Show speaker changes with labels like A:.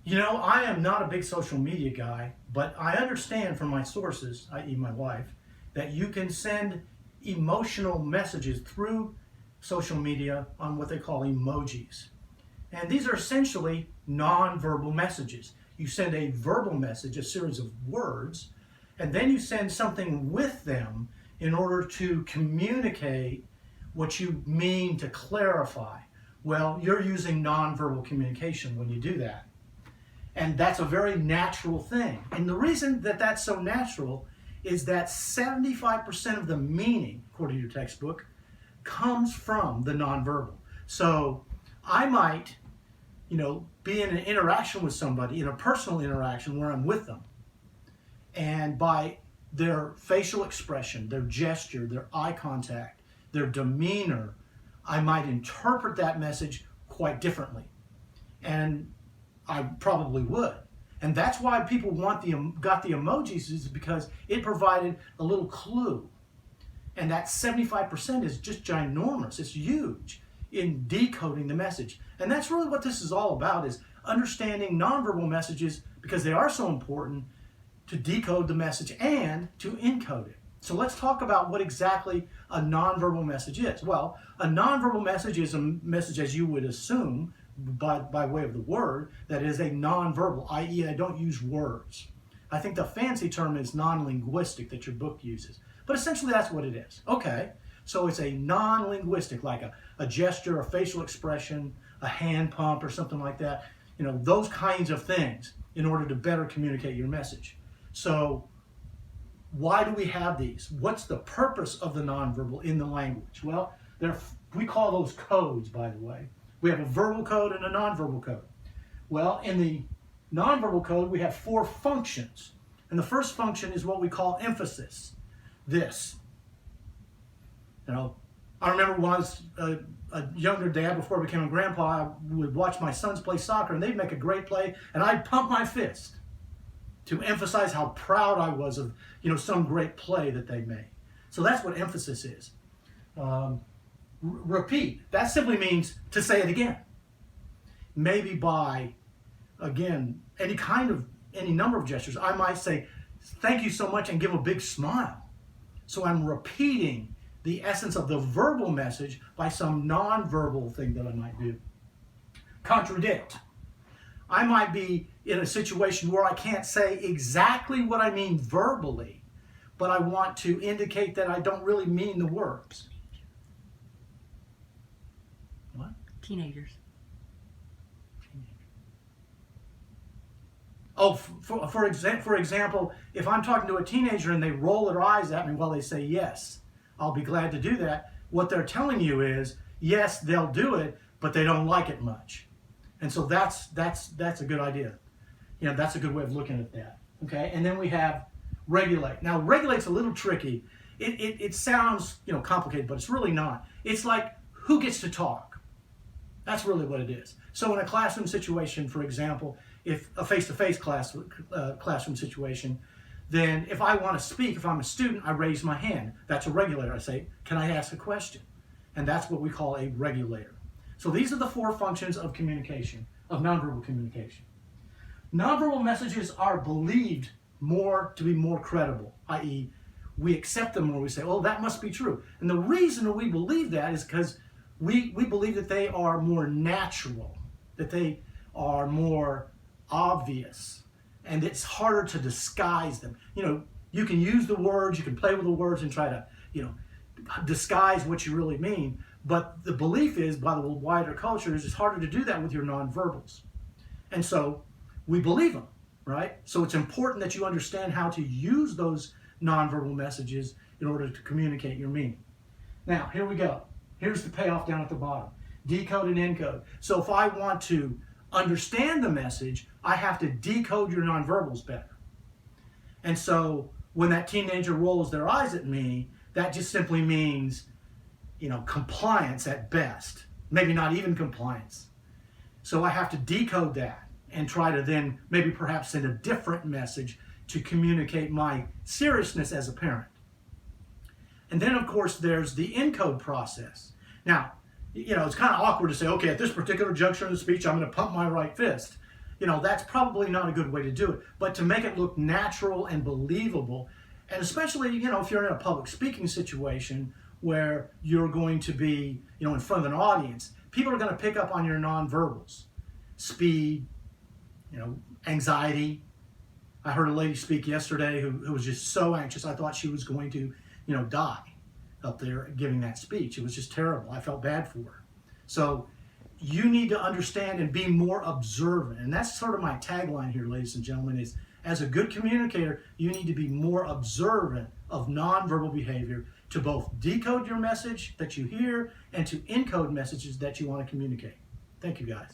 A: You know, I am not a big social media guy, but I understand from my sources, i.e. my wife, that you can send emotional messages through social media on what they call emojis. And these are essentially non-verbal messages. You send a verbal message, a series of words, and then you send something with them in order to communicate what you mean, to clarify. Well, you're using non-verbal communication when you do that. And that's a very natural thing. And the reason that that's so natural is that 75% of the meaning, according to your textbook, comes from the nonverbal. So I might, be in an interaction with somebody, in a personal interaction where I'm with them, and by their facial expression, their gesture, their eye contact, their demeanor, I might interpret that message quite differently. And I probably would. And that's why people got the emojis, is because it provided a little clue. And that 75% is just ginormous. It's huge in decoding the message. And that's really what this is all about, is understanding nonverbal messages, because they are so important to decode the message and to encode it. So let's talk about what exactly a nonverbal message is. Well, a nonverbal message is a message, as you would assume, by way of the word, that is a nonverbal, i.e. I don't use words. I think the fancy term is non-linguistic that your book uses. But essentially that's what it is. Okay, so it's a non-linguistic, like a gesture, a facial expression, a hand pump or something like that. Those kinds of things in order to better communicate your message. So why do we have these? What's the purpose of the nonverbal in the language? Well, we call those codes, by the way. We have a verbal code and a nonverbal code. Well, in the nonverbal code, we have 4 functions. And the first function is what we call emphasis. This. I remember when I was a younger dad, before I became a grandpa, I would watch my sons play soccer, and they'd make a great play, and I'd pump my fist to emphasize how proud I was of, some great play that they made. So that's what emphasis is. Repeat. That simply means to say it again. Maybe by, again, any number of gestures. I might say, thank you so much, and give a big smile. So I'm repeating the essence of the verbal message by some non-verbal thing that I might do. Contradict. I might be in a situation where I can't say exactly what I mean verbally, but I want to indicate that I don't really mean the words. What?
B: Teenagers.
A: Oh, for example, if I'm talking to a teenager and they roll their eyes at me while they say yes, I'll be glad to do that. What they're telling you is, yes, they'll do it, but they don't like it much. And so that's a good idea. That's a good way of looking at that. Okay, and then we have regulate. Now, regulate's a little tricky. It sounds, complicated, but it's really not. It's like, who gets to talk? That's really what it is. So in a classroom situation, for example, if a face-to-face classroom situation, then if I want to speak, if I'm a student, I raise my hand. That's a regulator. I say, can I ask a question? And that's what we call a regulator. So these are the 4 functions of communication, of nonverbal communication. Nonverbal messages are believed to be more credible, i.e. we accept them more. We say, oh, that must be true. And the reason we believe that is because we believe that they are more natural, that they are more obvious, and it's harder to disguise them. You can use the words, you can play with the words and try to, disguise what you really mean. But the belief is, by the wider culture, is it's harder to do that with your nonverbals. And so we believe them, right? So it's important that you understand how to use those nonverbal messages in order to communicate your meaning. Now, here we go. Here's the payoff down at the bottom. Decode and encode. So if I want to understand the message, I have to decode your nonverbals better. And so when that teenager rolls their eyes at me, that just simply means, compliance at best. Maybe not even compliance. So I have to decode that and try to then maybe perhaps send a different message to communicate my seriousness as a parent. And then, of course, there's the encode process. Now, it's kind of awkward to say, okay, at this particular juncture in the speech, I'm going to pump my right fist. that's probably not a good way to do it. But to make it look natural and believable, and especially, if you're in a public speaking situation where you're going to be, in front of an audience, people are going to pick up on your nonverbals, speed, anxiety. I heard a lady speak yesterday who was just so anxious. I thought she was going to, die up there giving that speech. It was just terrible. I felt bad for her. So you need to understand and be more observant. And that's sort of my tagline here, ladies and gentlemen, is as a good communicator, you need to be more observant of nonverbal behavior to both decode your message that you hear and to encode messages that you want to communicate. Thank you, guys.